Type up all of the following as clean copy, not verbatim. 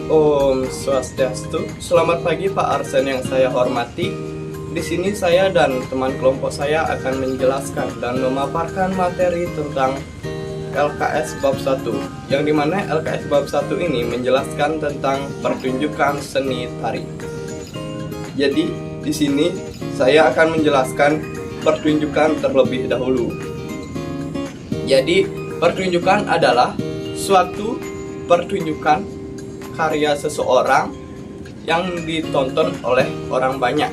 Om Swastiastu. Selamat pagi Pak Arsen yang saya hormati. Di sini saya dan teman kelompok saya akan menjelaskan dan memaparkan materi tentang LKS bab 1, yang dimana LKS bab 1 ini menjelaskan tentang pertunjukan seni tari. Jadi di sini saya akan menjelaskan pertunjukan terlebih dahulu. Jadi pertunjukan adalah suatu pertunjukan karya seseorang yang ditonton oleh orang banyak,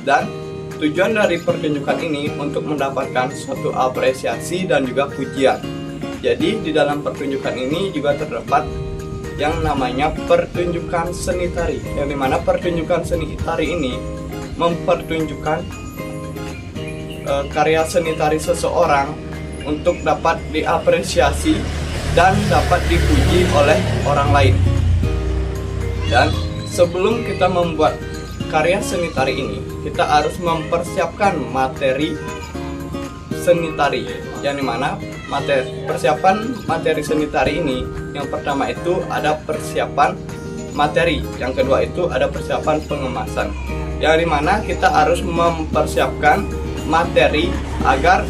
dan tujuan dari pertunjukan ini untuk mendapatkan suatu apresiasi dan juga pujian. Jadi di dalam pertunjukan ini juga terdapat yang namanya pertunjukan seni tari, yang dimana pertunjukan seni tari ini mempertunjukkan karya seni tari seseorang untuk dapat diapresiasi dan dapat dipuji oleh orang lain. Dan sebelum kita membuat karya seni tari ini, kita harus mempersiapkan materi seni tari, yang dimana persiapan materi seni tari ini, yang pertama itu ada persiapan materi, yang kedua itu ada persiapan pengemasan, yang dimana kita harus mempersiapkan materi agar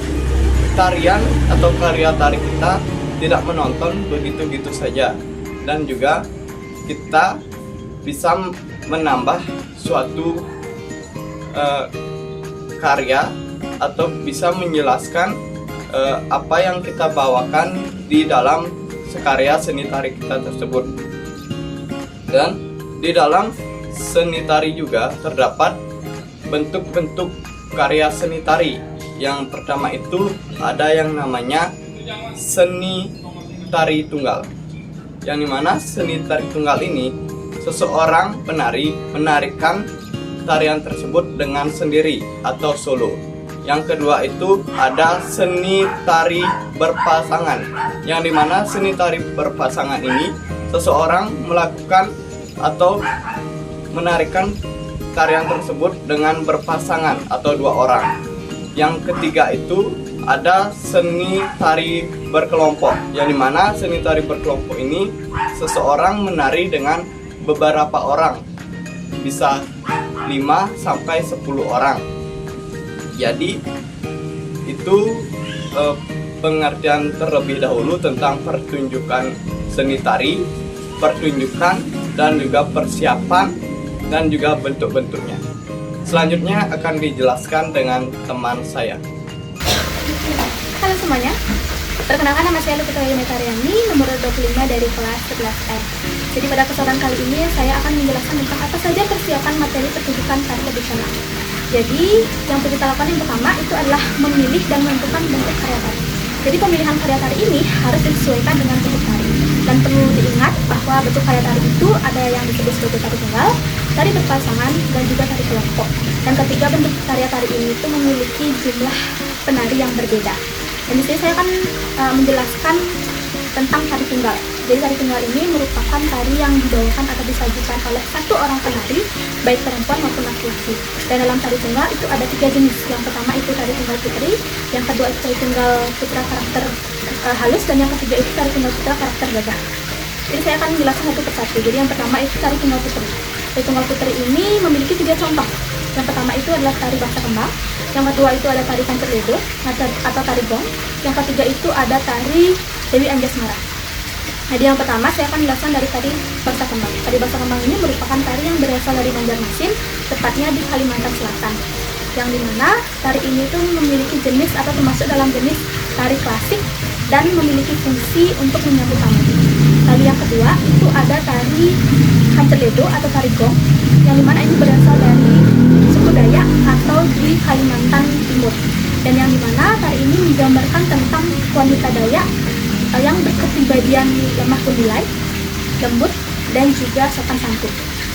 tarian atau karya tari kita tidak menonton begitu-gitu saja, dan juga kita bisa menambah suatu karya atau bisa menjelaskan apa yang kita bawakan di dalam sekarya seni tari kita tersebut. Dan di dalam seni tari juga terdapat bentuk-bentuk karya seni tari. Yang pertama itu ada yang namanya seni tari tunggal, yang dimana seni tari tunggal ini seseorang penari menarikan tarian tersebut dengan sendiri atau solo. Yang kedua itu ada seni tari berpasangan, yang dimana seni tari berpasangan ini seseorang melakukan atau menarikan tarian tersebut dengan berpasangan atau dua orang. Yang ketiga itu ada seni tari berkelompok, yang dimana seni tari berkelompok ini seseorang menari dengan beberapa orang, bisa 5-10 orang. Jadi itu pengertian terlebih dahulu tentang pertunjukan seni tari, pertunjukan dan juga persiapan dan juga bentuk-bentuknya. Selanjutnya akan dijelaskan dengan teman saya. Halo semuanya, perkenalkan nama saya Lupita Yunitariani, nomor 25 dari kelas 11R. Jadi pada kesempatan kali ini saya akan menjelaskan tentang apa saja persiapan materi pertunjukan tari tradisional. Jadi yang perlu kita lakukan yang pertama itu adalah memilih dan menentukan bentuk karya tari. Jadi pemilihan karya tari ini harus disesuaikan dengan bentuk tari. Dan perlu diingat bahwa bentuk karya tari itu ada yang disebut sebagai tari tunggal, tari berpasangan, dan juga tari kelompok. Dan ketiga bentuk karya tari ini itu memiliki jumlah penari yang berbeda. Dan di sini saya akan menjelaskan tentang tari tunggal. Jadi tari tunggal ini merupakan tari yang dibawakan atau disajikan oleh satu orang penari, baik perempuan maupun laki-laki. Dan dalam tari tunggal itu ada 3 jenis. Yang pertama itu tari tunggal putri, yang kedua itu tari tunggal putra karakter halus, dan yang ketiga itu tari tunggal putra karakter gagah. Jadi saya akan menjelaskan satu persatu. Jadi yang pertama itu tari tunggal putri. Tari tunggal putri ini memiliki 3 contoh. Yang pertama itu adalah tari bahasa kembang, yang kedua itu ada tari Kancerledo atau tari gong, yang ketiga itu ada tari Dewi Anjasmara. Jadi yang pertama saya akan menjelaskan dari tari bahasa kembang. Tari bahasa kembang ini merupakan tari yang berasal dari Banjarmasin, tepatnya di Kalimantan Selatan. Yang dimana tari ini tuh memiliki jenis atau termasuk dalam jenis tari klasik dan memiliki fungsi untuk menyambut tamu. Tari yang kedua itu ada tari Kancerledo atau tari gong, yang dimana ini berasal dari suku Dayak atau di Kalimantan Timur. Dan yang dimana tari ini menggambarkan tentang wanita Dayak yang berkepribadian lemah gemulai, lembut, dan juga sopan santun.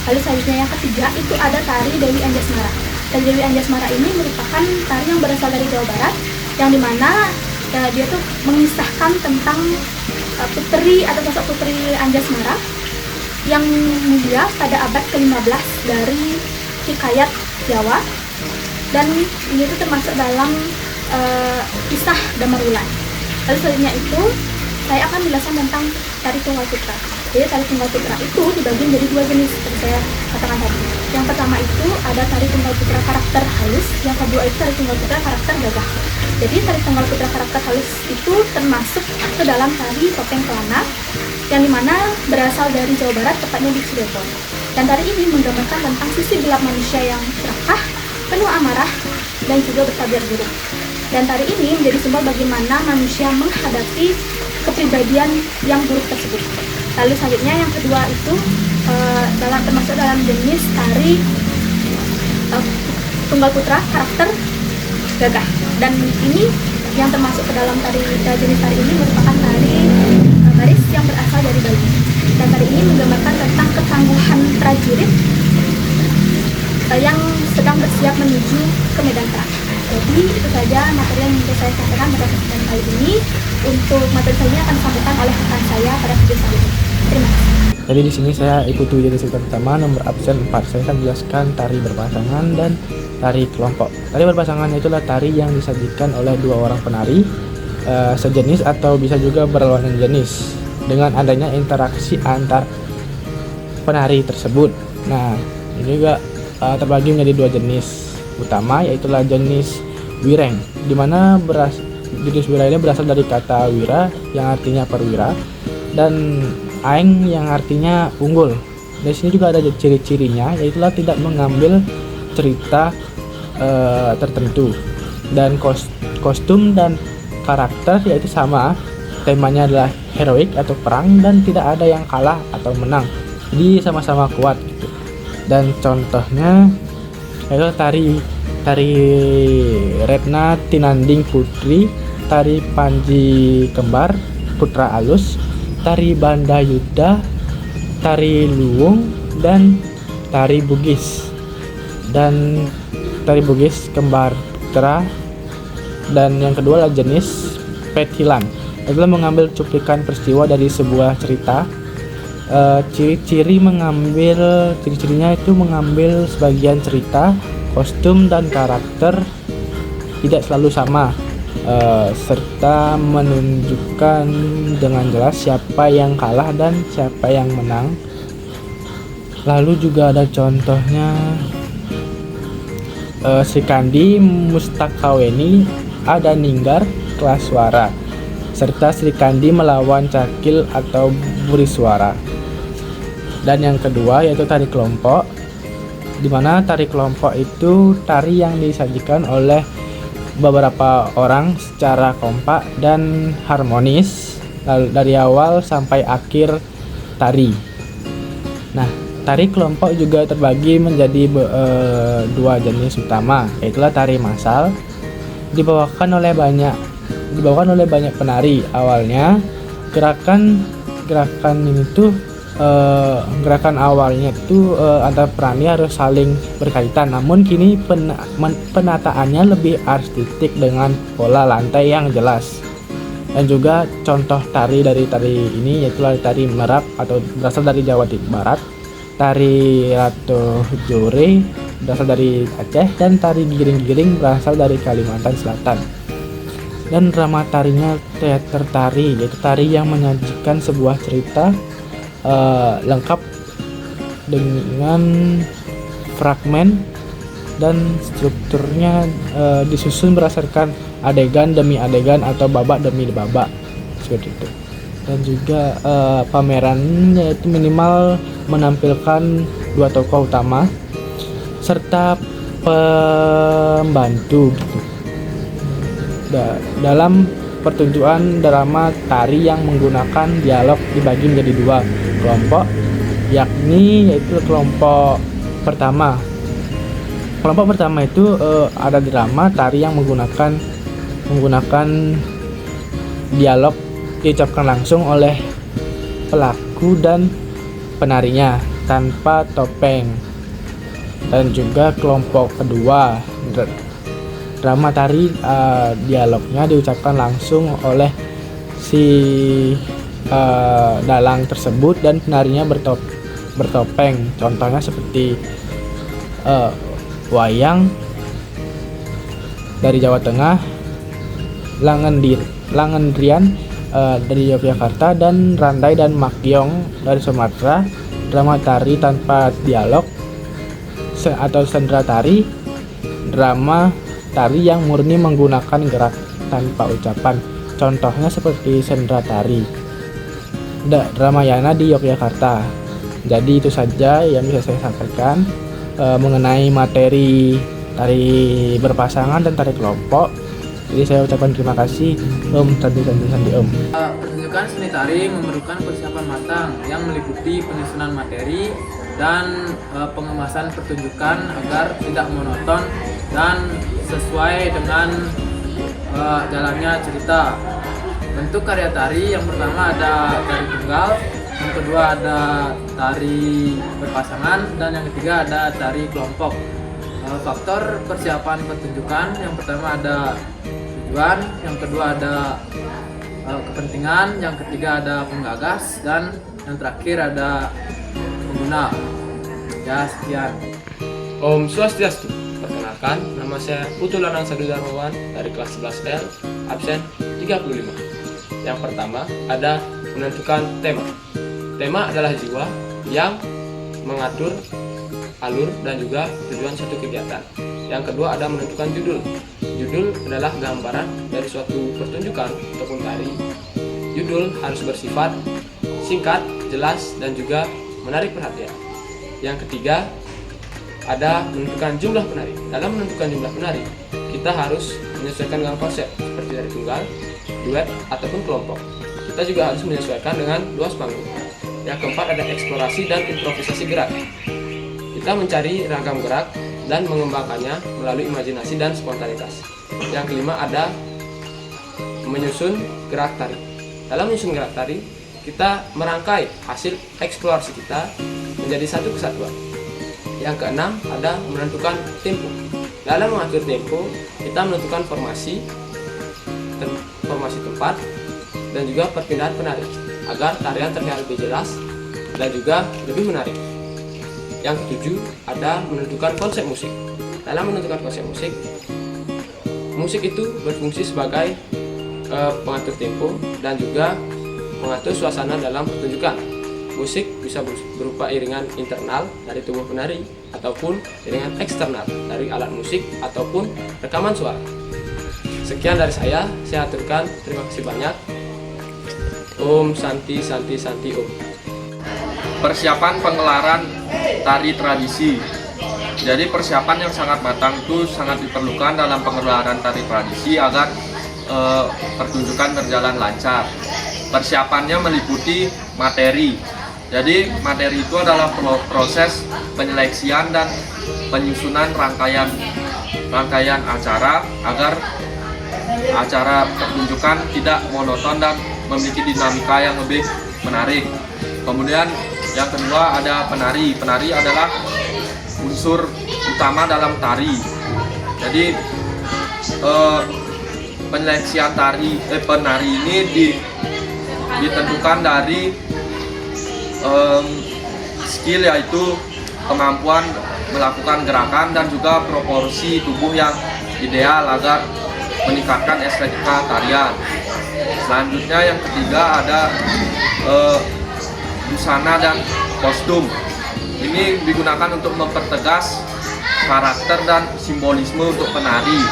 Lalu selanjutnya yang ketiga itu ada tari Dewi Anjasmara. Tari Dewi Anjasmara ini merupakan tari yang berasal dari Jawa Barat, yang dimana dia tuh mengisahkan tentang putri atau sosok putri Anjasmara yang mulia pada abad ke-15 dari hikayat Jawa, dan ini tuh termasuk dalam kisah Damar Wulan. Lalu selanjutnya itu saya akan menjelaskan tentang tari tunggal putra. Jadi tari tunggal putra itu dibagi menjadi dua jenis seperti saya katakan tadi. Yang pertama itu ada tari tunggal putra karakter halus, yang kedua itu tari tunggal putra karakter gagah. Jadi tari tunggal putra karakter halus itu termasuk ke dalam tari topeng kelana yang dimana berasal dari Jawa Barat, tepatnya di Cirebon. Dan tari ini menggambarkan tentang sisi gelap manusia yang serakah, penuh amarah, dan juga bertabiat buruk. Dan tari ini menjadi simbol bagaimana manusia menghadapi kepribadian yang buruk tersebut. Lalu selanjutnya yang kedua itu termasuk dalam jenis tari tunggal putra karakter gagah. Dan ini yang termasuk ke dalam jenis tari ini merupakan tari baris yang berasal dari Bali. Dan tari ini menggambarkan tentang ketangguhan prajurit yang sedang bersiap menuju ke medan perang. Jadi itu saja materi yang bisa saya sampaikan pada kesempatan kali ini. Untuk materi saya akan disampaikan oleh rekan saya pada video selanjutnya. Terima kasih. Jadi di sini saya ikuti ujian cerita pertama nomor absen 4. Saya akan jelaskan tari berpasangan dan tari kelompok. Tari berpasangan itulah tari yang disajikan oleh dua orang penari sejenis atau bisa juga berlawanan jenis dengan adanya interaksi antar penari tersebut. Nah, ini juga terbagi menjadi dua jenis utama, yaitu jenis wireng, di mana jenis wireng ini berasal dari kata wira yang artinya perwira dan aeng yang artinya unggul. Di sini juga ada ciri-cirinya, yaitu tidak mengambil cerita tertentu, dan kostum dan karakter yaitu sama, temanya adalah heroik atau perang dan tidak ada yang kalah atau menang, jadi sama-sama kuat gitu. Dan contohnya yaitu tari Retna Tinanding Putri, tari Panji Kembar Putra Alus, tari Banda Yuda, tari Luwung, dan tari Bugis. Dan tari Bugis Kembar Putra. Dan yang kedua adalah jenis petilan, adalah mengambil cuplikan peristiwa dari sebuah cerita. Ciri-cirinya itu mengambil sebagian cerita, kostum dan karakter tidak selalu sama, serta menunjukkan dengan jelas siapa yang kalah dan siapa yang menang. Lalu juga ada contohnya Sri Kandi Mustakaweni ada Ninggar kelas suara, serta Sri Kandi melawan Cakil atau Buriswara. Dan yang kedua yaitu tari kelompok, di mana tari kelompok itu tari yang disajikan oleh beberapa orang secara kompak dan harmonis dari awal sampai akhir tari. Nah, tari kelompok juga terbagi menjadi dua jenis utama, yaitu tari massal, dibawakan oleh banyak penari. Awalnya gerakan ini tuh gerakan awalnya itu antar penari harus saling berkaitan, namun kini penataannya lebih artistik dengan pola lantai yang jelas. Dan juga contoh tari dari tari ini yaitu tari merap atau berasal dari Jawa Barat, tari Ratu Jore berasal dari Aceh, dan tari giring-giring berasal dari Kalimantan Selatan. Dan drama tarinya teater tari, yaitu tari yang menyajikan sebuah cerita lengkap dengan fragmen dan strukturnya disusun berdasarkan adegan demi adegan atau babak demi babak seperti itu. Dan juga pamerannya itu minimal menampilkan dua tokoh utama serta pembantu gitu. Dalam pertunjukan drama tari yang menggunakan dialog dibagi menjadi dua kelompok, yaitu kelompok pertama. Kelompok pertama itu ada drama tari yang menggunakan dialog diucapkan langsung oleh pelaku dan penarinya tanpa topeng. Dan juga kelompok kedua, drama tari dialognya diucapkan langsung oleh si dalang tersebut dan penarinya bertopeng. Contohnya seperti wayang dari Jawa Tengah, Langendrian dari Yogyakarta, dan Randai dan Makyong dari Sumatera. Drama tari tanpa dialog atau sendera tari, drama tari yang murni menggunakan gerak tanpa ucapan. Contohnya seperti sendera tari Ramayana di Yogyakarta. Jadi itu saja yang bisa saya sampaikan mengenai materi tari berpasangan dan tari kelompok. Jadi saya ucapkan terima kasih Om Sandi Om. Pertunjukan seni tari memerlukan persiapan matang yang meliputi penyusunan materi dan pengemasan pertunjukan agar tidak monoton dan sesuai dengan jalannya cerita. Bentuk karya tari yang pertama ada tari tunggal, yang kedua ada tari berpasangan, dan yang ketiga ada tari kelompok. Faktor persiapan pertunjukan yang pertama ada tujuan, yang kedua ada kepentingan, yang ketiga ada penggagas, dan yang terakhir ada pengguna. Ya, sekian. Om Swastiastu. Perkenalkan, nama saya Putu Lanang Sadu Darmawan dari kelas 11L, absen 35. Yang pertama ada menentukan tema. Tema adalah jiwa yang mengatur alur dan juga tujuan suatu kegiatan. Yang kedua ada menentukan judul. Judul adalah gambaran dari suatu pertunjukan ataupun tari. Judul harus bersifat singkat, jelas, dan juga menarik perhatian. Yang ketiga ada menentukan jumlah penari. Dalam menentukan jumlah penari, kita harus menyesuaikan dengan konsep seperti dari tunggal, duet, ataupun kelompok. Kita juga harus menyesuaikan dengan luas panggung. Yang keempat ada eksplorasi dan improvisasi gerak. Kita mencari ragam gerak dan mengembangkannya melalui imajinasi dan spontanitas. Yang kelima ada menyusun gerak tari. Dalam menyusun gerak tari, kita merangkai hasil eksplorasi kita menjadi satu kesatuan. Yang keenam ada menentukan tempo. Dalam mengatur tempo, kita menentukan formasi tempat, dan juga perpindahan penari agar tarian terlihat lebih jelas dan juga lebih menarik. Yang ketujuh ada menentukan konsep musik. Dalam menentukan konsep musik, musik itu berfungsi sebagai pengatur tempo dan juga mengatur suasana dalam pertunjukan. Musik bisa berupa iringan internal dari tubuh penari ataupun iringan eksternal dari alat musik ataupun rekaman suara. Sekian dari saya aturkan. Terima kasih banyak. Om Santi Santi Santi Om. Persiapan pengelaran tari tradisi. Jadi persiapan yang sangat matang itu sangat diperlukan dalam pengelaran tari tradisi agar pertunjukan berjalan lancar. Persiapannya meliputi materi. Jadi materi itu adalah proses penyeleksian dan penyusunan rangkaian acara agar acara pertunjukan tidak monoton dan memiliki dinamika yang lebih menarik. Kemudian yang kedua ada penari. Penari adalah unsur utama dalam tari. Jadi penyeleksian penari ini ditentukan dari skill, yaitu kemampuan melakukan gerakan dan juga proporsi tubuh yang ideal agar meningkatkan estetika tarian. Selanjutnya yang ketiga ada busana dan kostum. Ini digunakan untuk mempertegas karakter dan simbolisme untuk penari.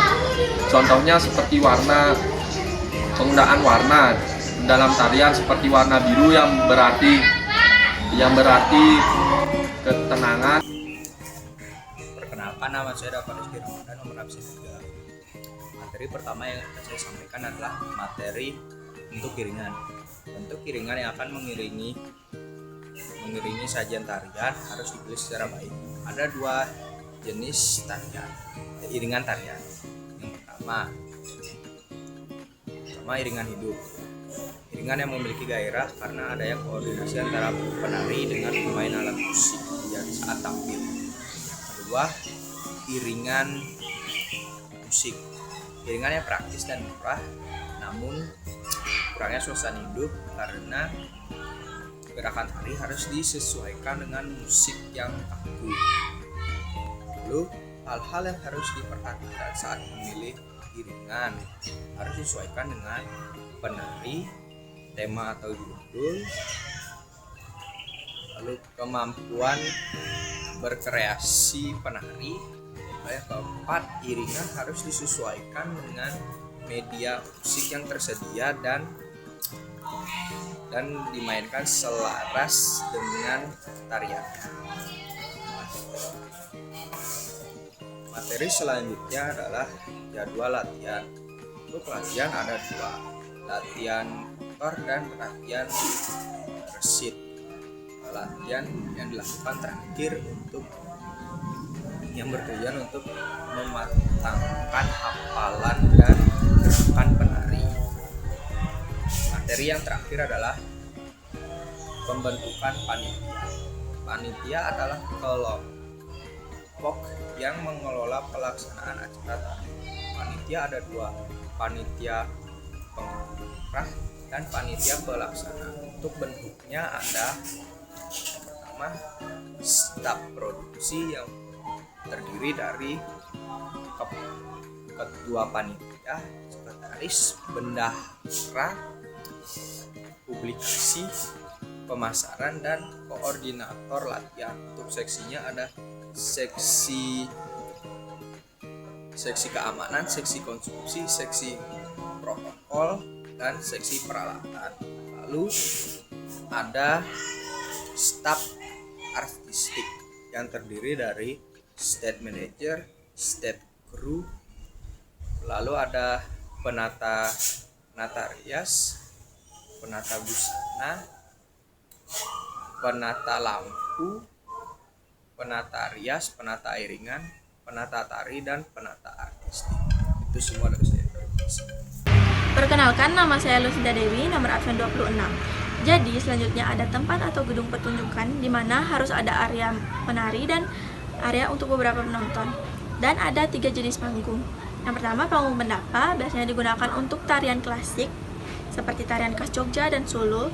Contohnya seperti penggunaan warna dalam tarian seperti warna biru yang berarti ketenangan. Perkenalkan, nama saya David Rizky Ramadan, nomor absen 3. Materi pertama yang akan saya sampaikan adalah materi bentuk iringan. Bentuk iringan yang akan mengiringi sajian tarian harus dipilih secara baik. Ada dua jenis iringan tarian. Yang pertama iringan hidup. Iringan yang memiliki gairah karena adanya koordinasi antara penari dengan pemain alat musik saat tampil. Kedua, iringan musik. Iringannya praktis dan murah, namun kurangnya suasana hidup karena gerakan tari harus disesuaikan dengan musik yang kaku. Lalu, hal-hal yang harus diperhatikan saat memilih iringan harus disesuaikan dengan penari tema atau judul. Lalu kemampuan berkreasi penari. Yang keempat, iringan harus disesuaikan dengan media musik yang tersedia dan dimainkan selaras dengan tarian. Materi selanjutnya adalah jadwal latihan. Untuk latihan ada dua, latihan motor dan latihan resit. Latihan yang dilakukan terakhir yang bertujuan untuk mematangkan hafalan dan gerakan penari. Materi yang terakhir adalah pembentukan panitia. Panitia adalah kelompok yang mengelola pelaksanaan acara tari. Panitia ada dua, panitia pengarah dan panitia pelaksana. Untuk bentuknya ada yang pertama, staf produksi yang terdiri dari ketua panitia, sekretaris, bendahara, publikasi, pemasaran, dan koordinator latihan. Untuk seksinya ada seksi keamanan, seksi konsumsi, seksi protokol, dan seksi peralatan. Lalu ada staf artistik yang terdiri dari stage manager, stage crew, lalu ada penata rias, penata busana, penata lampu, penata rias, penata iringan, penata tari, dan penata artistik. Itu semua dari saya. Perkenalkan, nama saya Lucida Dewi, nomor absen 26. Jadi selanjutnya ada tempat atau gedung pertunjukan di mana harus ada area menari dan area untuk beberapa penonton. Dan ada 3 jenis panggung. Yang pertama, panggung bendapa, biasanya digunakan untuk tarian klasik seperti tarian khas Jogja dan Solo,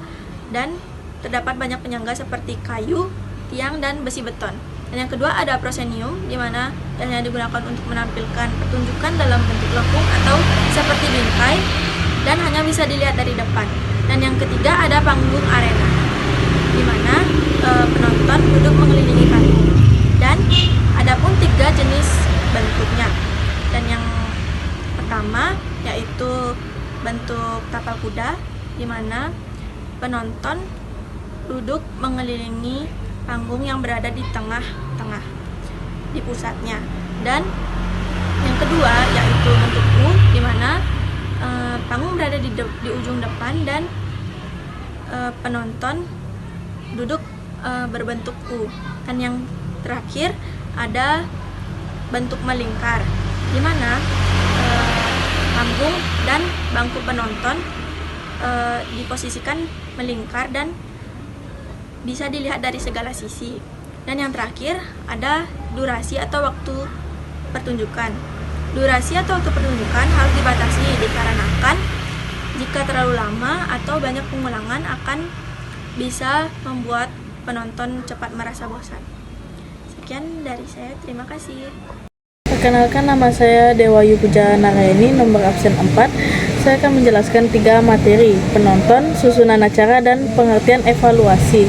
dan terdapat banyak penyangga seperti kayu, tiang, dan besi beton. Dan yang kedua ada proscenium, di mana biasanya digunakan untuk menampilkan pertunjukan dalam bentuk lengkung atau seperti bingkai dan hanya bisa dilihat dari depan. Dan yang ketiga ada panggung arena, di mana penonton duduk mengelilingi panggung. Dan ada pun 3 jenis bentuknya. Dan yang pertama yaitu bentuk tapal kuda, di mana penonton duduk mengelilingi panggung yang berada di tengah-tengah, di pusatnya. Dan yang kedua yaitu bentuk U, di mana panggung berada di ujung depan dan penonton duduk berbentuk U. Dan yang terakhir ada bentuk melingkar, di mana panggung dan bangku penonton diposisikan melingkar dan bisa dilihat dari segala sisi. Dan yang terakhir ada durasi atau waktu pertunjukan. Durasi atau waktu pertunjukan harus dibatasi dikarenakan jika terlalu lama atau banyak pengulangan akan bisa membuat penonton cepat merasa bosan. Sekian dari saya, terima kasih. Perkenalkan, nama saya Dewa Yupuja Narayani, nomor absen 4. Saya akan menjelaskan 3 materi: penonton, susunan acara, dan pengertian evaluasi.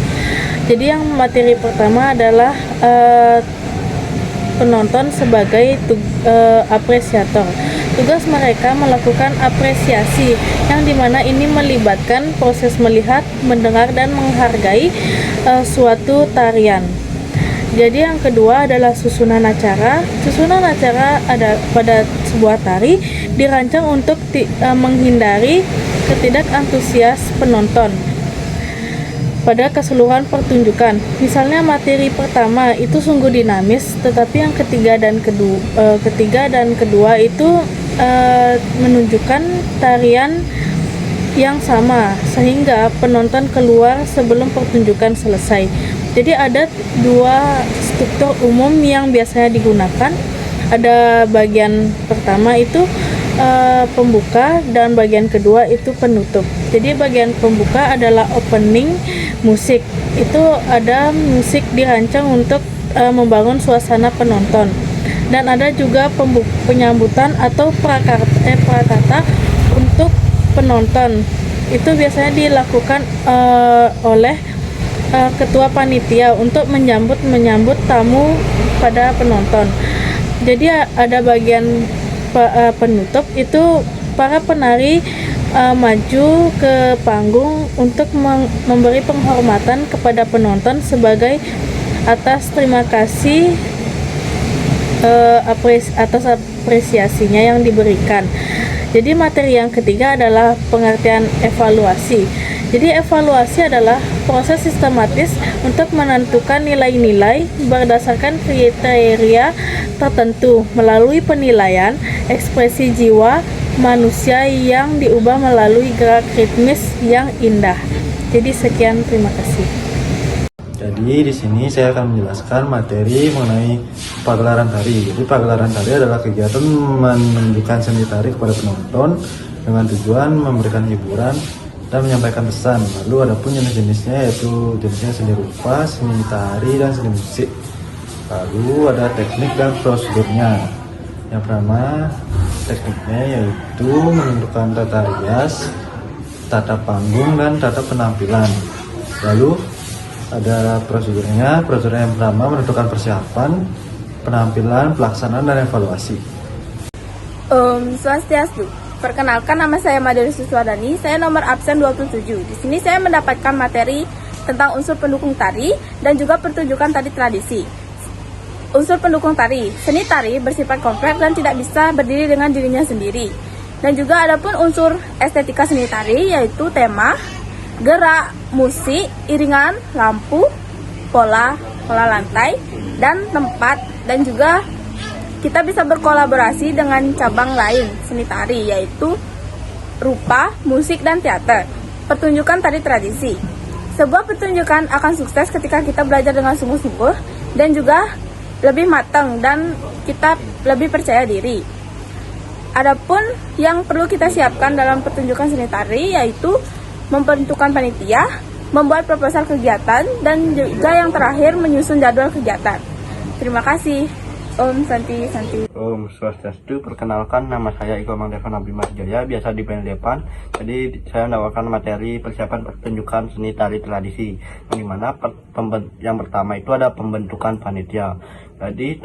Jadi yang materi pertama adalah penonton sebagai apresiator. Tugas mereka melakukan apresiasi, yang dimana ini melibatkan proses melihat, mendengar, dan menghargai suatu tarian. Jadi yang kedua adalah susunan acara. Susunan acara ada pada sebuah tari dirancang untuk menghindari ketidakantusias penonton pada keseluruhan pertunjukan. Misalnya materi pertama itu sungguh dinamis, tetapi yang ketiga dan kedua itu menunjukkan tarian yang sama sehingga penonton keluar sebelum pertunjukan selesai. Jadi ada 2 struktur umum yang biasanya digunakan. Ada bagian pertama itu pembuka dan bagian kedua itu penutup. Jadi bagian pembuka adalah opening musik. Itu ada musik dirancang untuk membangun suasana penonton. Dan ada juga penyambutan atau prakata untuk penonton. itu biasanya dilakukan oleh ketua panitia untuk menyambut tamu pada penonton. Jadi ada bagian penutup itu para penari maju ke panggung untuk memberi penghormatan kepada penonton sebagai atas terima kasih atas apresiasinya yang diberikan. Jadi materi yang ketiga adalah pengertian evaluasi. Jadi evaluasi adalah proses sistematis untuk menentukan nilai-nilai berdasarkan kriteria tertentu melalui penilaian ekspresi jiwa manusia yang diubah melalui gerak ritmis yang indah. Jadi sekian, terima kasih. Jadi di sini saya akan menjelaskan materi mengenai pagelaran tari. Jadi pagelaran tari adalah kegiatan menunjukkan seni tari kepada penonton dengan tujuan memberikan hiburan dan menyampaikan pesan. Lalu ada pun jenis-jenisnya, yaitu jenisnya seni rupa, seni tari, dan seni musik. Lalu ada teknik dan prosedurnya. Yang pertama, tekniknya yaitu menentukan tata rias, tata panggung, dan tata penampilan. Lalu ada prosedurnya. Prosedur yang pertama menentukan persiapan, penampilan, pelaksanaan, dan evaluasi. Om Swastiastu. Perkenalkan, nama saya Madari Suswadani. Saya nomor absen 27. Di sini saya mendapatkan materi tentang unsur pendukung tari dan juga pertunjukan tari tradisi. Unsur pendukung tari. Seni tari bersifat kompleks dan tidak bisa berdiri dengan dirinya sendiri. Dan juga ada pun unsur estetika seni tari, yaitu tema, gerak, musik, iringan, lampu, pola lantai, dan tempat. Dan juga kita bisa berkolaborasi dengan cabang lain seni tari, yaitu rupa, musik, dan teater. Pertunjukan tari tradisi. Sebuah pertunjukan akan sukses ketika kita belajar dengan sungguh-sungguh dan juga lebih matang dan kita lebih percaya diri. Adapun yang perlu kita siapkan dalam pertunjukan seni tari, yaitu membentukkan panitia, membuat proposal kegiatan, dan juga yang terakhir menyusun jadwal kegiatan. Terima kasih. Om Santi. Om Swastiastu. Perkenalkan, nama saya Iko Mangdevan Abdimas Jaya, biasa dipanggil Depan. Jadi saya mendapatkan materi persiapan pertunjukan seni tari tradisi, yang dimana yang pertama itu ada pembentukan panitia. Jadi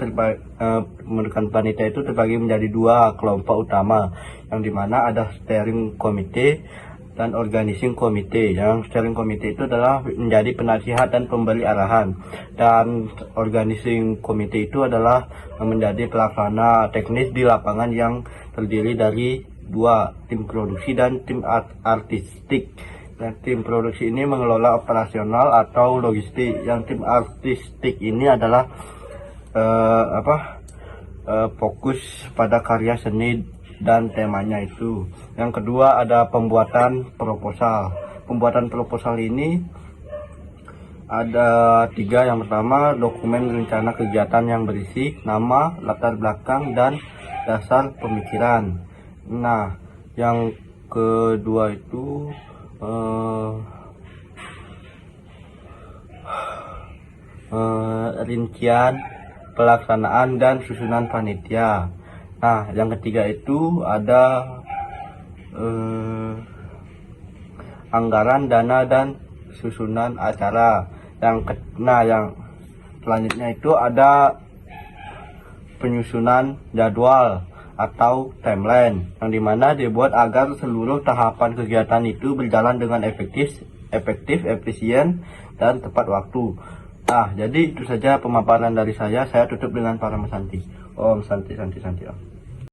pembentukan panitia itu terbagi menjadi dua kelompok utama, yang dimana ada steering komite dan organizing komite. Yang steering komite itu adalah menjadi penasihat dan pemberi arahan, dan organizing komite itu adalah menjadi pelaksana teknis di lapangan yang terdiri dari dua, tim produksi dan tim artistik. Dan tim produksi ini mengelola operasional atau logistik. Yang tim artistik ini adalah fokus pada karya seni dan temanya itu. Yang kedua ada pembuatan proposal. Pembuatan proposal ini ada tiga. Yang pertama, dokumen rencana kegiatan yang berisi nama, latar belakang, dan dasar pemikiran. Nah, yang kedua itu rincian pelaksanaan dan susunan panitia. Nah, yang ketiga itu ada anggaran, dana, dan susunan acara. Yang selanjutnya itu ada penyusunan jadwal atau timeline, yang dimana dibuat agar seluruh tahapan kegiatan itu berjalan dengan efektif, efisien, dan tepat waktu. Nah, jadi itu saja pemaparan dari saya. Saya tutup dengan para Santi. Om Santi.